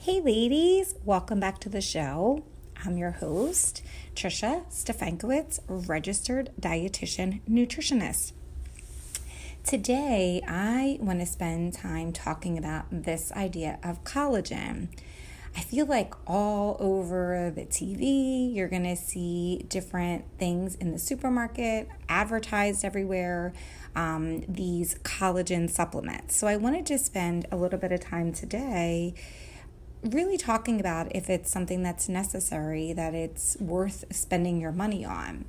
Hey ladies, welcome back to the show. I'm your host, Trisha Stefankowitz, registered dietitian nutritionist. Today, I want to spend time talking about this idea of collagen. I feel like all over the TV, you're going to see different things in the supermarket, advertised everywhere, these collagen supplements. So I wanted to spend a little bit of time today really talking about if it's something that's necessary, that it's worth spending your money on.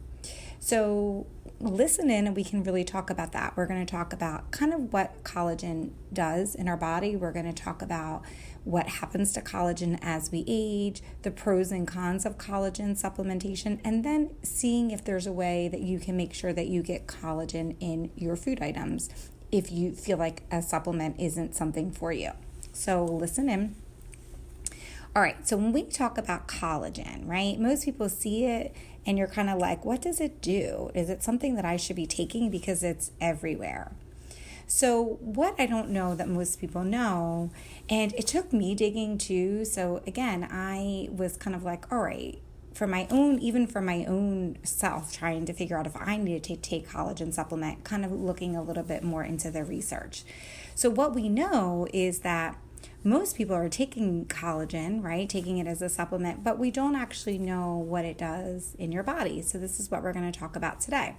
So listen in and we can really talk about that. We're going to talk about kind of what collagen does in our body. We're going to talk about what happens to collagen as we age, the pros and cons of collagen supplementation, and then seeing if there's a way that you can make sure that you get collagen in your food items if you feel like a supplement isn't something for you. So listen in. All right, so when we talk about collagen, right, most people see it and you're kind of like, what does it do? Is it something that I should be taking because it's everywhere? So what I don't know that most people know, and it took me digging too. So again, I was kind of like, all right, for my own self, trying to figure out if I needed to take collagen supplement, kind of looking a little bit more into the research. So what we know is that most people are taking collagen, right? Taking it as a supplement, but we don't actually know what it does in your body. So this is what we're going to talk about today.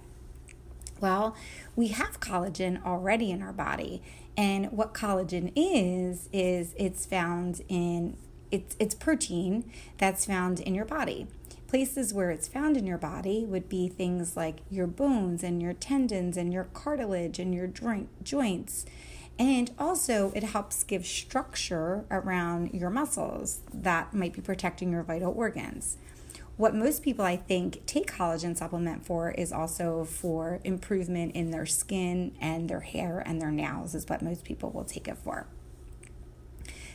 Well, we have collagen already in our body. And what collagen is it's found in, it's protein that's found in your body. Places where it's found in your body would be things like your bones and your tendons and your cartilage and your joints. And also it helps give structure around your muscles that might be protecting your vital organs. What most people, I think, take collagen supplement for is also for improvement in their skin and their hair and their nails is what most people will take it for.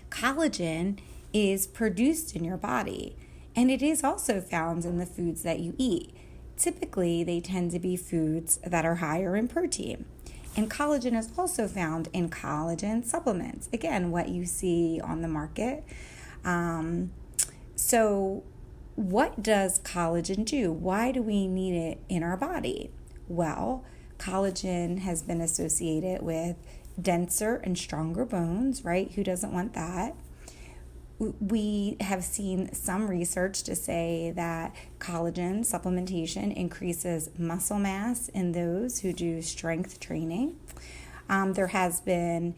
Collagen is produced in your body, and it is also found in the foods that you eat. Typically, they tend to be foods that are higher in protein. And collagen is also found in collagen supplements. Again, what you see on the market. So what does collagen do? Why do we need it in our body? Well, collagen has been associated with denser and stronger bones, right? Who doesn't want that? We have seen some research to say that collagen supplementation increases muscle mass in those who do strength training. There has been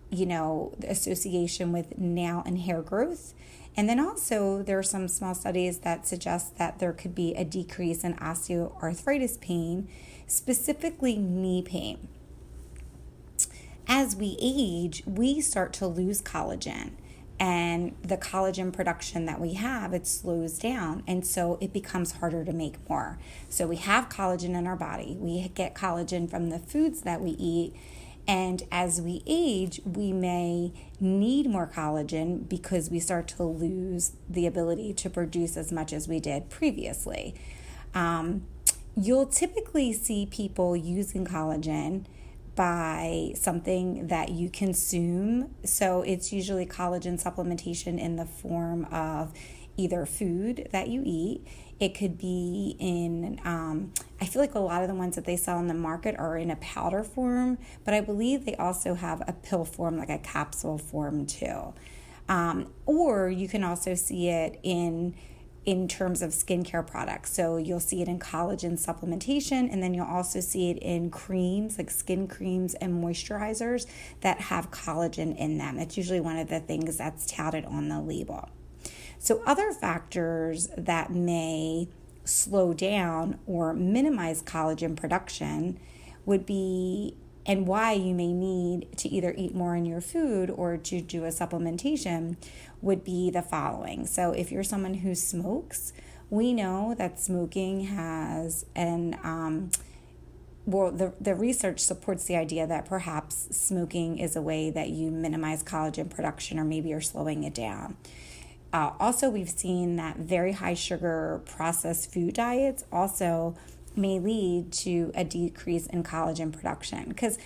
association with nail and hair growth. And then also there are some small studies that suggest that there could be a decrease in osteoarthritis pain, specifically knee pain. As we age, we start to lose collagen. And the collagen production that we have, it slows down. And so it becomes harder to make more. So we have collagen in our body. We get collagen from the foods that we eat. And as we age, we may need more collagen because we start to lose the ability to produce as much as we did previously. You'll typically see people using collagen by something that you consume. So it's usually collagen supplementation in the form of either food that you eat. It could be in, I feel like a lot of the ones that they sell in the market are in a powder form, but I believe they also have a pill form, like a capsule form too. Or you can also see it in terms of skincare products. So you'll see it in collagen supplementation, and then you'll also see it in creams, like skin creams and moisturizers that have collagen in them. It's usually one of the things that's touted on the label. So other factors that may slow down or minimize collagen production would be, and why you may need to either eat more in your food or to do a supplementation, would be the following. So if you're someone who smokes, we know that smoking has the research supports the idea that perhaps smoking is a way that you minimize collagen production, or maybe you're slowing it down. Also, we've seen that very high sugar processed food diets also may lead to a decrease in collagen production, because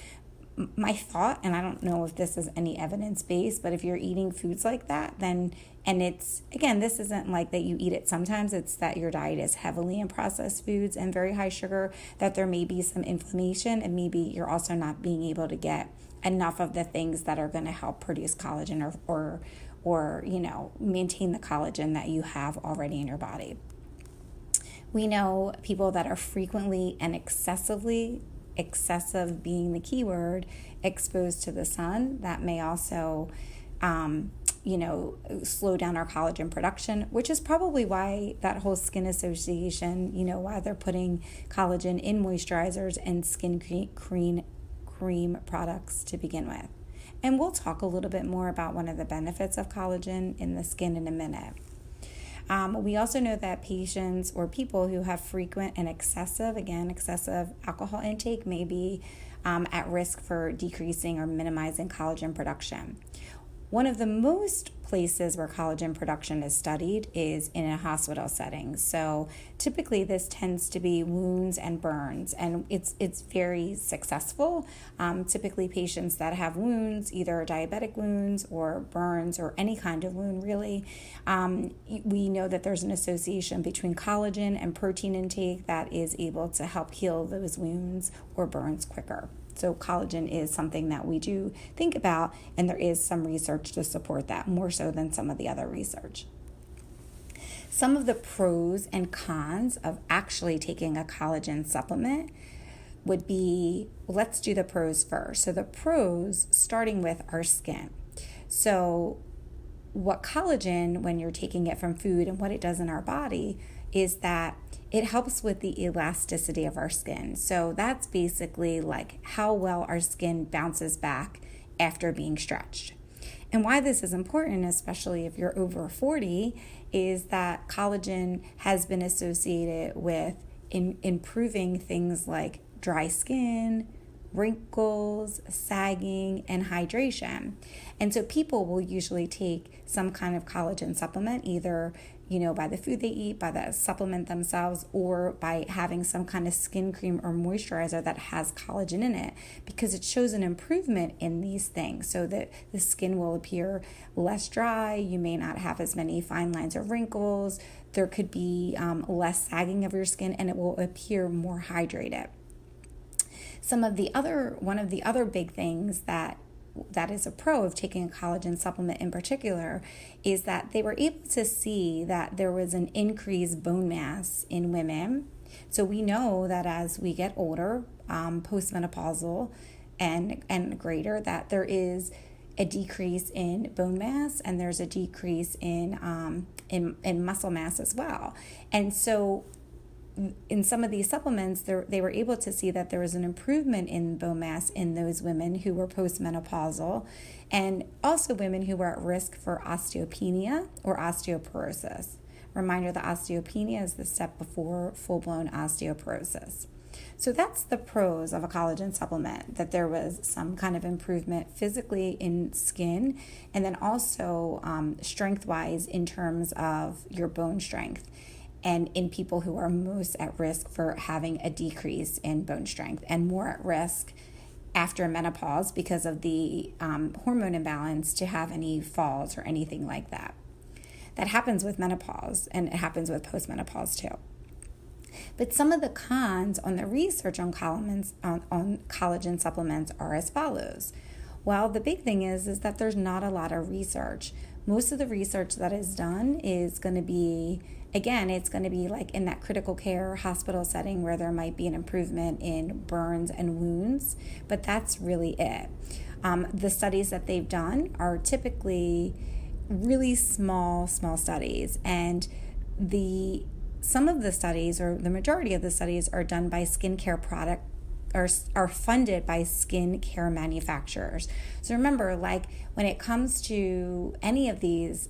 My thought, and I don't know if this is any evidence based, but if you're eating foods like that, then, and it's, again, this isn't like that you eat it sometimes, it's that your diet is heavily in processed foods and very high sugar, that there may be some inflammation, and maybe you're also not being able to get enough of the things that are going to help produce collagen or maintain the collagen that you have already in your body. We know people that are frequently and excessive being the key word, exposed to the sun, that may also slow down our collagen production, which is probably why that whole skin association, why they're putting collagen in moisturizers and skin cream products to begin with. And we'll talk a little bit more about one of the benefits of collagen in the skin in a minute. We also know that patients or people who have frequent and excessive alcohol intake may be at risk for decreasing or minimizing collagen production. One of the most places where collagen production is studied is in a hospital setting. So typically this tends to be wounds and burns, and it's very successful. Typically patients that have wounds, either diabetic wounds or burns or any kind of wound really, we know that there's an association between collagen and protein intake that is able to help heal those wounds or burns quicker. So collagen is something that we do think about, and there is some research to support that, more so than some of the other research. Some of the pros and cons of actually taking a collagen supplement would be, let's do the pros first. So the pros, starting with our skin. So what collagen, when you're taking it from food and what it does in our body, is that it helps with the elasticity of our skin. So that's basically like how well our skin bounces back after being stretched. And why this is important, especially if you're over 40, is that collagen has been associated with improving things like dry skin, wrinkles, sagging, and hydration. And so people will usually take some kind of collagen supplement, either by the food they eat, by the supplement themselves, or by having some kind of skin cream or moisturizer that has collagen in it, because it shows an improvement in these things so that the skin will appear less dry. You may not have as many fine lines or wrinkles. There could be less sagging of your skin, and it will appear more hydrated. One of the other big things that is a pro of taking a collagen supplement in particular is that they were able to see that there was an increased bone mass in women. So we know that as we get older, postmenopausal and greater, that there is a decrease in bone mass, and there's a decrease in muscle mass as well. And so in some of these supplements, they were able to see that there was an improvement in bone mass in those women who were postmenopausal, and also women who were at risk for osteopenia or osteoporosis. Reminder that osteopenia is the step before full-blown osteoporosis. So that's the pros of a collagen supplement, that there was some kind of improvement physically in skin, and then also strength-wise in terms of your bone strength, and in people who are most at risk for having a decrease in bone strength and more at risk after menopause because of the hormone imbalance to have any falls or anything like that. That happens with menopause, and it happens with postmenopause too. But some of the cons on the research on collagen supplements are as follows. Well, the big thing is that there's not a lot of research. Most of the research that is done is going to be, again, it's going to be like in that critical care hospital setting where there might be an improvement in burns and wounds, but that's really it. The studies that they've done are typically really small studies, and some of the studies, or the majority of the studies, are done by skincare product are funded by skincare manufacturers. So remember, like when it comes to any of these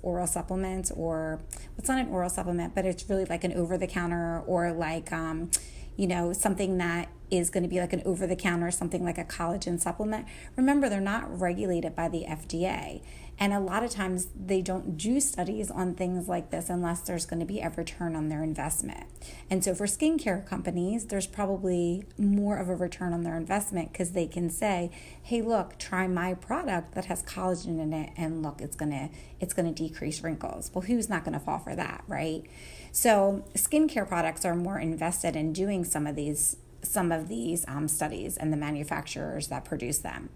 oral supplements, or it's not an oral supplement, but it's really like an over-the-counter or like something that is going to be like an over-the-counter, something like a collagen supplement, remember, they're not regulated by the FDA. And a lot of times they don't do studies on things like this unless there's going to be a return on their investment. And so for skincare companies, there's probably more of a return on their investment because they can say, hey, look, try my product that has collagen in it, and look, it's gonna decrease wrinkles. Well, who's not going to fall for that, right? So skincare products are more invested in doing some of these studies and the manufacturers that produce them.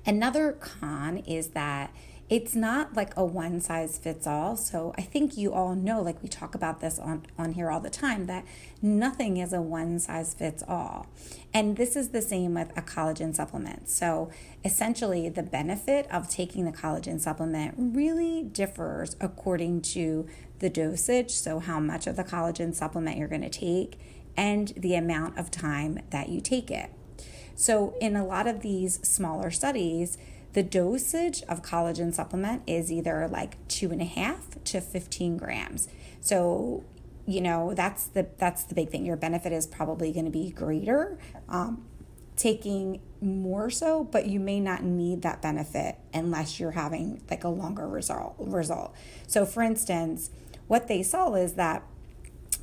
Another con is that it's not like a one size fits all. So I think you all know, like we talk about this on here all the time, that nothing is a one size fits all. And this is the same with a collagen supplement. So essentially the benefit of taking the collagen supplement really differs according to the dosage, so how much of the collagen supplement you're going to take, and the amount of time that you take it. So in a lot of these smaller studies, the dosage of collagen supplement is either like 2.5 to 15 grams. So, that's the big thing. Your benefit is probably going to be greater, taking more so, but you may not need that benefit unless you're having like a longer result. So for instance, what they saw is that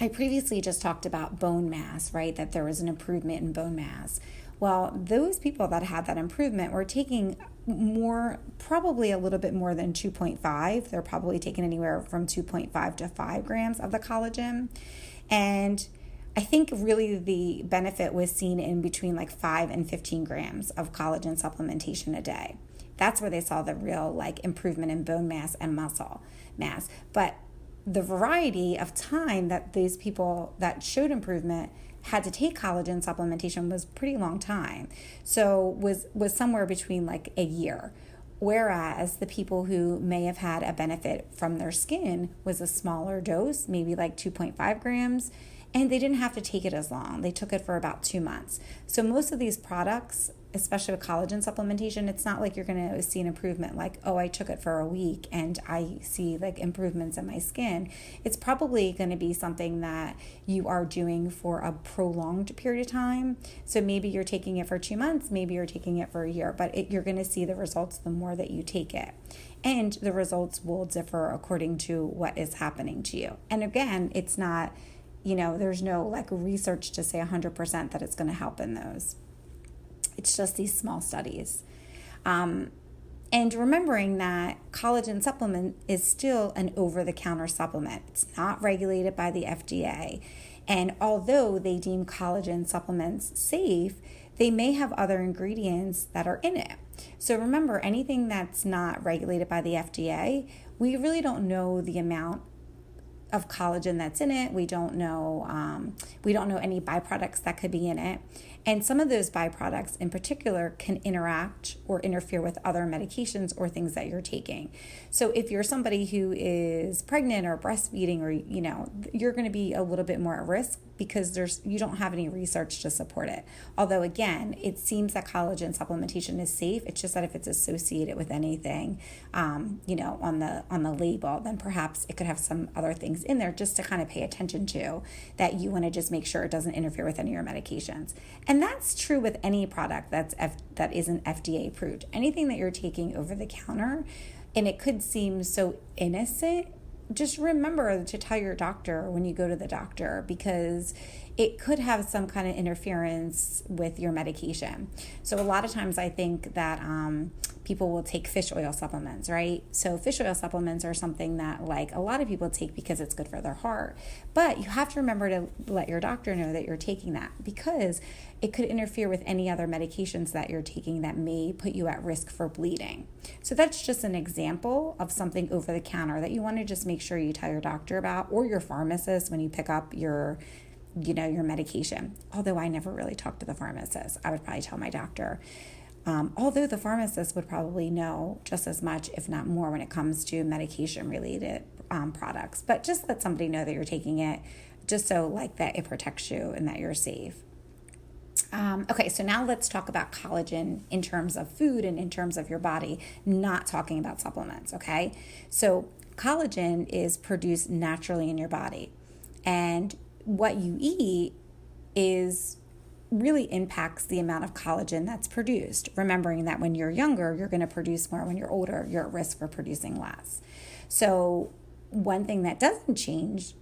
I previously just talked about bone mass, right? That there was an improvement in bone mass. Well, those people that had that improvement were taking more, probably a little bit more than 2.5. They're probably taking anywhere from 2.5 to 5 grams of the collagen. And I think really the benefit was seen in between like 5 and 15 grams of collagen supplementation a day. That's where they saw the real like improvement in bone mass and muscle mass. But the variety of time that these people that showed improvement had to take collagen supplementation was pretty long time. So was somewhere between like a year. Whereas the people who may have had a benefit from their skin was a smaller dose, maybe like 2.5 grams, and they didn't have to take it as long. They took it for about 2 months. So most of these products, especially with collagen supplementation, it's not like you're going to see an improvement like, oh, I took it for a week and I see like improvements in my skin. It's probably going to be something that you are doing for a prolonged period of time. So maybe you're taking it for 2 months, maybe you're taking it for a year, but you're going to see the results the more that you take it. And the results will differ according to what is happening to you. And again, it's not, there's no like research to say 100% that it's going to help in those. It's just these small studies. And remembering that collagen supplement is still an over-the-counter supplement. It's not regulated by the FDA. And although they deem collagen supplements safe, they may have other ingredients that are in it. So remember, anything that's not regulated by the FDA, we really don't know the amount of collagen that's in it. We don't know any byproducts that could be in it. And some of those byproducts in particular can interact or interfere with other medications or things that you're taking. So if you're somebody who is pregnant or breastfeeding, or you're going to be a little bit more at risk because you don't have any research to support it. Although again, it seems that collagen supplementation is safe. It's just that if it's associated with anything, on the label, then perhaps it could have some other things in there just to kind of pay attention to, that you want to just make sure it doesn't interfere with any of your medications. And that's true with any product that isn't FDA approved. Anything that you're taking over the counter, and it could seem so innocent, just remember to tell your doctor when you go to the doctor, because it could have some kind of interference with your medication. So a lot of times I think that people will take fish oil supplements, right? So fish oil supplements are something that like a lot of people take because it's good for their heart. But you have to remember to let your doctor know that you're taking that, because it could interfere with any other medications that you're taking that may put you at risk for bleeding. So that's just an example of something over the counter that you want to just make sure you tell your doctor about, or your pharmacist when you pick up your medication. Although I never really talk to the pharmacist. I would probably tell my doctor. Although the pharmacist would probably know just as much, if not more, when it comes to medication-related products. But just let somebody know that you're taking it, just so like that it protects you and that you're safe. Okay, so now let's talk about collagen in terms of food and in terms of your body, not talking about supplements, okay? So collagen is produced naturally in your body. And what you eat is really impacts the amount of collagen that's produced. Remembering that when you're younger, you're going to produce more. When you're older, you're at risk for producing less. So one thing that doesn't change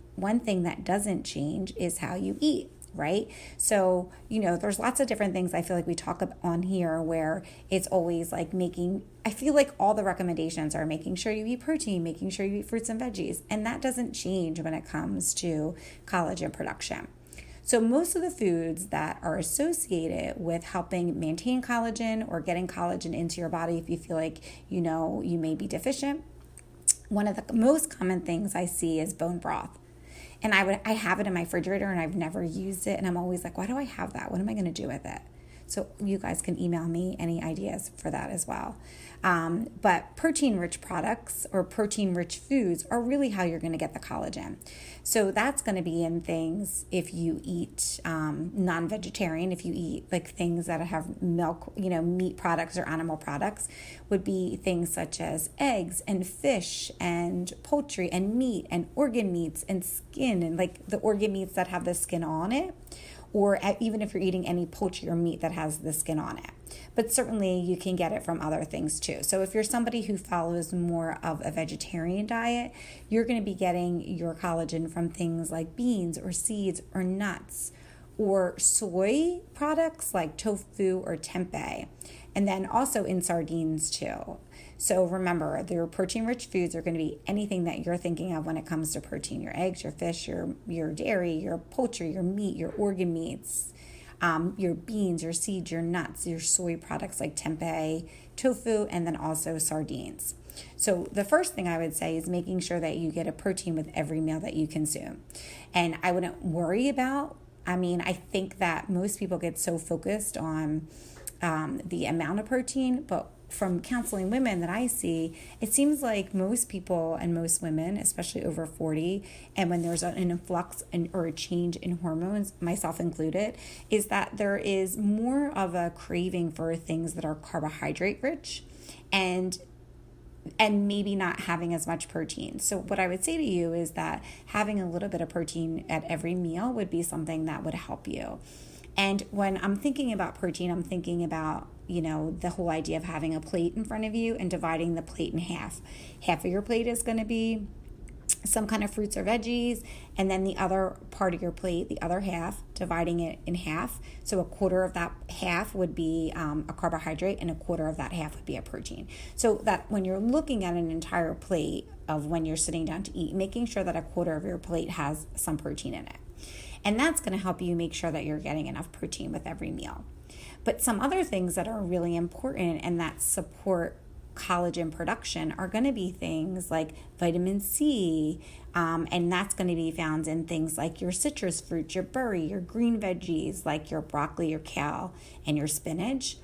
is how you eat, right? So, there's lots of different things I feel like we talk on here where it's always like I feel like all the recommendations are making sure you eat protein, making sure you eat fruits and veggies, and that doesn't change when it comes to collagen production. So most of the foods that are associated with helping maintain collagen or getting collagen into your body if you feel like, you may be deficient, one of the most common things I see is bone broth. And I have it in my refrigerator and I've never used it. And I'm always like, why do I have that? What am I going to do with it? So you guys can email me any ideas for that as well. But protein-rich products or protein-rich foods are really how you're going to get the collagen. So that's going to be in things if you eat non-vegetarian, if you eat like things that have milk, meat products or animal products, would be things such as eggs and fish and poultry and meat and organ meats and skin and like the organ meats that have the skin on it. Or even if you're eating any poultry or meat that has the skin on it. But certainly you can get it from other things too. So if you're somebody who follows more of a vegetarian diet, you're going to be getting your collagen from things like beans or seeds or nuts or soy products like tofu or tempeh. And then also in sardines too. So remember, your protein-rich foods are going to be anything that you're thinking of when it comes to protein. Your eggs, your fish, your dairy, your poultry, your meat, your organ meats, your beans, your seeds, your nuts, your soy products like tempeh, tofu, and then also sardines. So the first thing I would say is making sure that you get a protein with every meal that you consume. And I wouldn't worry about, I think that most people get so focused on the amount of protein, but from counseling women that I see, it seems like most people and most women, especially over 40, and when there's an influx or a change in hormones, myself included, is that there is more of a craving for things that are carbohydrate rich and maybe not having as much protein. So what I would say to you is that having a little bit of protein at every meal would be something that would help you. And when I'm thinking about protein, I'm thinking about, the whole idea of having a plate in front of you and dividing the plate in half. Half of your plate is going to be some kind of fruits or veggies, and then the other part of your plate, the other half, dividing it in half. So a quarter of that half would be a carbohydrate and a quarter of that half would be a protein. So that when you're looking at an entire plate of when you're sitting down to eat, making sure that a quarter of your plate has some protein in it. And that's going to help you make sure that you're getting enough protein with every meal. But some other things that are really important and that support collagen production are going to be things like vitamin C, and that's going to be found in things like your citrus fruits, your berry, your green veggies like your broccoli, your kale, and your spinach.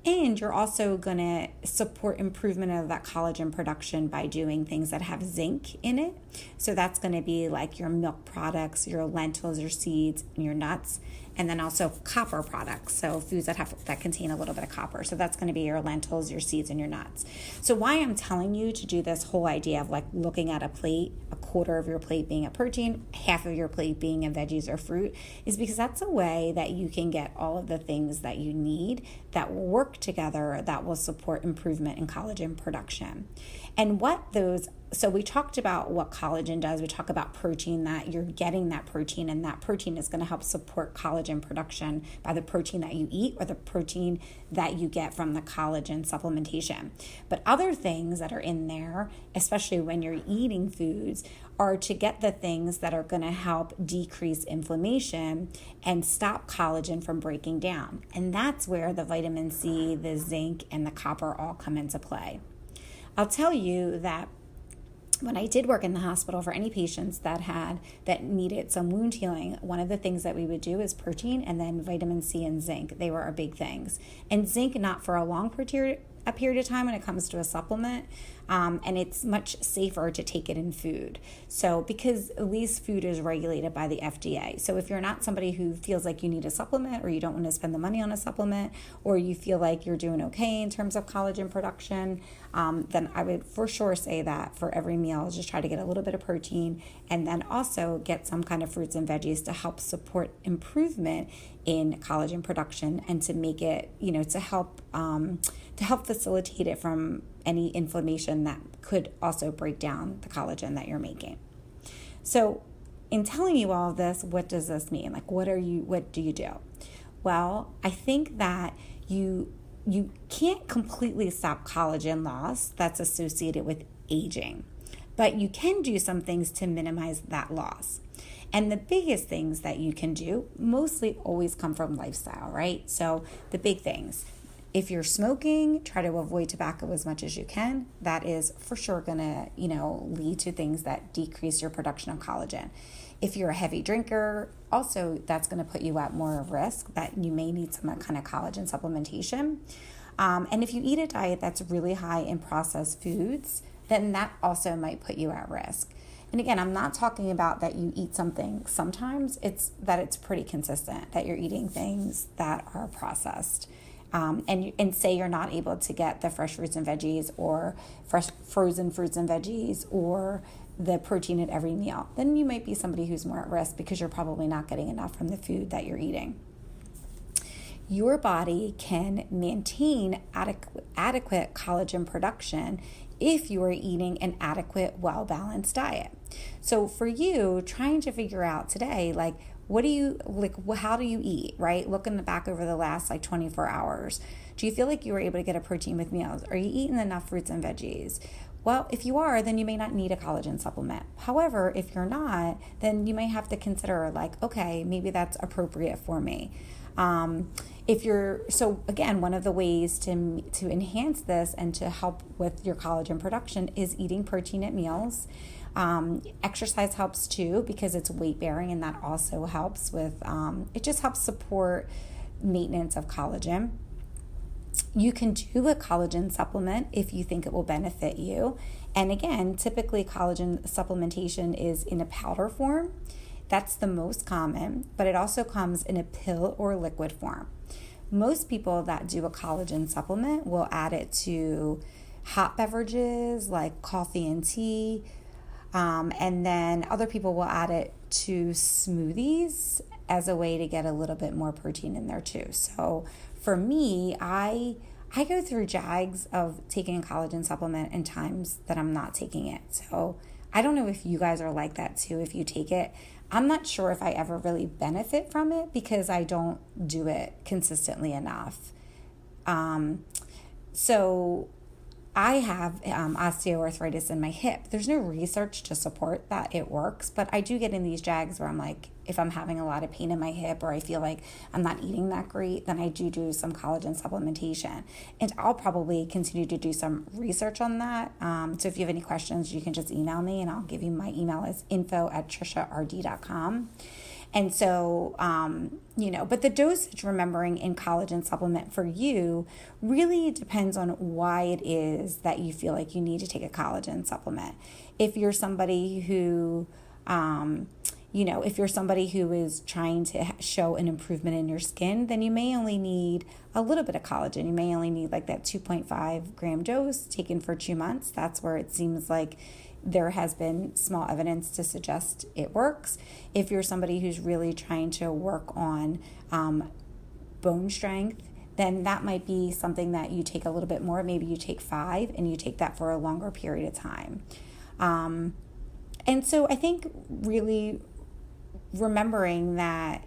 And you're also going to support improvement of that collagen production by doing things that have zinc in it. So that's going to be like your milk products, your lentils, your seeds, and your nuts. And then also copper products, so foods that contain a little bit of copper. So that's going to be your lentils, your seeds, and your nuts. So why I'm telling you to do this whole idea of like looking at a plate, a quarter of your plate being a protein, half of your plate being a veggies or fruit, is because that's a way that you can get all of the things that you need that will work together that will support improvement in collagen production. And so we talked about what collagen does. We talk about protein, that you're getting that protein, and that protein is going to help support collagen production by the protein that you eat or the protein that you get from the collagen supplementation. But other things that are in there, especially when you're eating foods, are to get the things that are going to help decrease inflammation and stop collagen from breaking down. And that's where the vitamin C, the zinc, and the copper all come into play. I'll tell you that when I did work in the hospital, for any patients that needed some wound healing, one of the things that we would do is protein and then vitamin C and zinc. They were our big things. And zinc, not for a long period a period of time when it comes to a supplement, and it's much safer to take it in food. So because at least food is regulated by the FDA. So if you're not somebody who feels like you need a supplement, or you don't want to spend the money on a supplement, or you feel like you're doing okay in terms of collagen production, then I would for sure say that for every meal, just try to get a little bit of protein, and then also get some kind of fruits and veggies to help support improvement in collagen production, and to make it, to help facilitate it from any inflammation that could also break down the collagen that you're making. So in telling you all of this, what does this mean? Like, what do you do? Well, I think that you can't completely stop collagen loss that's associated with aging, but you can do some things to minimize that loss. And the biggest things that you can do mostly always come from lifestyle, right? So the big things: if you're smoking, try to avoid tobacco as much as you can. That is for sure gonna, lead to things that decrease your production of collagen. If you're a heavy drinker, also that's gonna put you at more of risk that you may need some kind of collagen supplementation. And if you eat a diet that's really high in processed foods, then that also might put you at risk. And again, I'm not talking about that you eat something sometimes, it's that it's pretty consistent, that you're eating things that are processed. And say you're not able to get the fresh fruits and veggies, or fresh frozen fruits and veggies, or the protein at every meal, then you might be somebody who's more at risk because you're probably not getting enough from the food that you're eating. Your body can maintain adequate collagen production if you are eating an adequate, well-balanced diet. So for you, trying to figure out today, like, how do you eat, right? Looking back over the last 24 hours, do you feel like you were able to get a protein with meals? Are you eating enough fruits and veggies? Well, if you are, then you may not need a collagen supplement. However, if you're not, then you may have to consider okay, maybe that's appropriate for me. So again, one of the ways to enhance this and to help with your collagen production is eating protein at meals. Exercise helps too, because it's weight bearing, and that also helps with, it just helps support maintenance of collagen. You can do a collagen supplement if you think it will benefit you. And again, typically collagen supplementation is in a powder form. That's the most common, but it also comes in a pill or liquid form. Most people that do a collagen supplement will add it to hot beverages like coffee and tea, and then other people will add it to smoothies as a way to get a little bit more protein in there too. So for me, I go through jags of taking a collagen supplement and times that I'm not taking it. So I don't know if you guys are like that too, if you take it. I'm not sure if I ever really benefit from it because I don't do it consistently enough. So I have osteoarthritis in my hip. There's no research to support that it works, but I do get in these jags where I'm like, if I'm having a lot of pain in my hip, or I feel like I'm not eating that great, then I do some collagen supplementation. And I'll probably continue to do some research on that. So if you have any questions, you can just email me, and I'll give you my email is info@triciard.com. And so, but the dosage, remembering in collagen supplement for you, really depends on why it is that you feel like you need to take a collagen supplement. If you're somebody who, if you're somebody who is trying to show an improvement in your skin, then you may only need a little bit of collagen. You may only need that 2.5 gram dose taken for 2 months. That's where it seems like there has been small evidence to suggest it works. If you're somebody who's really trying to work on bone strength, then that might be something that you take a little bit more. Maybe you take 5 and you take that for a longer period of time. And so I think really remembering that,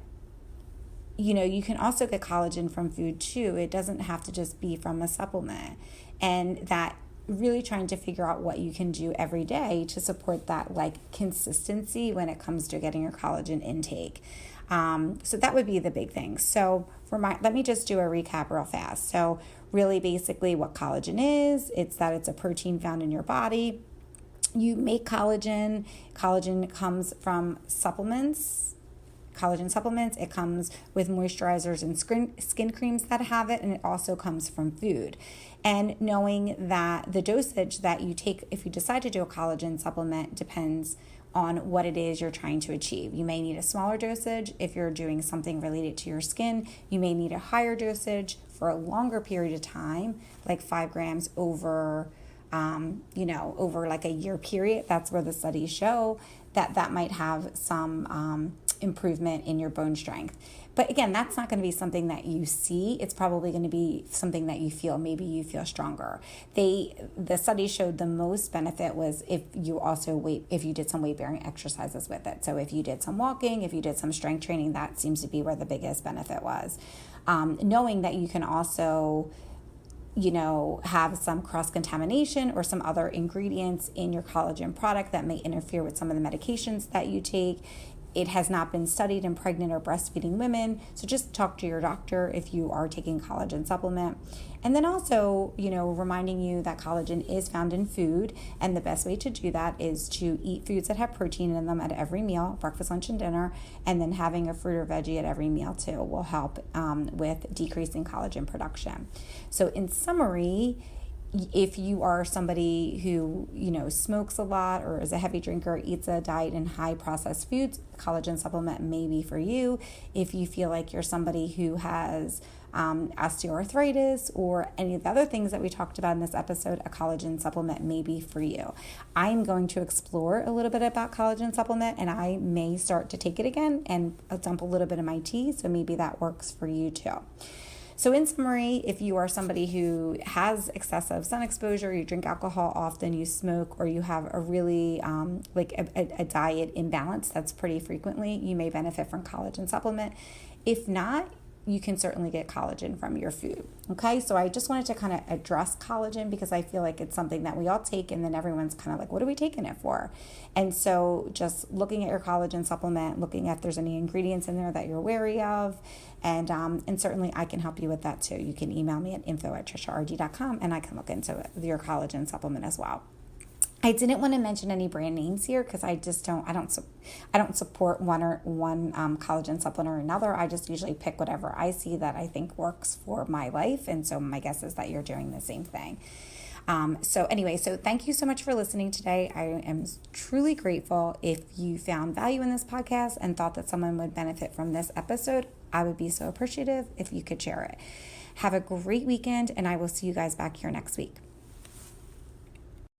you can also get collagen from food too. It doesn't have to just be from a supplement. And that really trying to figure out what you can do every day to support that consistency when it comes to getting your collagen intake. So that would be the big thing. So let me just do a recap real fast. So really basically what collagen is, it's a protein found in your body. You make collagen. Collagen comes from supplements, collagen supplements. It comes with moisturizers and skin creams that have it, and it also comes from food. And knowing that the dosage that you take, if you decide to do a collagen supplement, depends on what it is you're trying to achieve. You may need a smaller dosage if you're doing something related to your skin. You may need a higher dosage for a longer period of time, like 5 grams over over like a year period. That's where the studies show that might have some improvement in your bone strength. But again, that's not going to be something that you see. It's probably going to be something that you feel. Maybe you feel stronger. The study showed the most benefit was if you did some weight bearing exercises with it. So if you did some walking, if you did some strength training, that seems to be where the biggest benefit was. Knowing that you can also have some cross-contamination or some other ingredients in your collagen product that may interfere with some of the medications that you take. It has not been studied in pregnant or breastfeeding women. So just talk to your doctor if you are taking collagen supplement. And then also, reminding you that collagen is found in food. And the best way to do that is to eat foods that have protein in them at every meal, breakfast, lunch, and dinner. And then having a fruit or veggie at every meal too will help with decreasing collagen production. So in summary, if you are somebody who, smokes a lot or is a heavy drinker, eats a diet in high processed foods, collagen supplement may be for you. If you feel like you're somebody who has osteoarthritis or any of the other things that we talked about in this episode, a collagen supplement may be for you. I'm going to explore a little bit about collagen supplement, and I may start to take it again and dump a little bit in my tea, so maybe that works for you too. So in summary, if you are somebody who has excessive sun exposure, you drink alcohol often, you smoke, or you have a really a diet imbalance that's pretty frequently, you may benefit from collagen supplement. If not, you can certainly get collagen from your food. Okay, so I just wanted to kind of address collagen because I feel like it's something that we all take, and then everyone's kind of like, what are we taking it for? And so just looking at your collagen supplement, looking at if there's any ingredients in there that you're wary of, and certainly I can help you with that too. You can email me at info@trisharg.com, and I can look into your collagen supplement as well. I didn't want to mention any brand names here because I don't support one collagen supplement or another. I just usually pick whatever I see that I think works for my life, and so my guess is that you're doing the same thing. So thank you so much for listening today. I am truly grateful. If you found value in this podcast and thought that someone would benefit from this episode, I would be so appreciative if you could share it. Have a great weekend, and I will see you guys back here next week.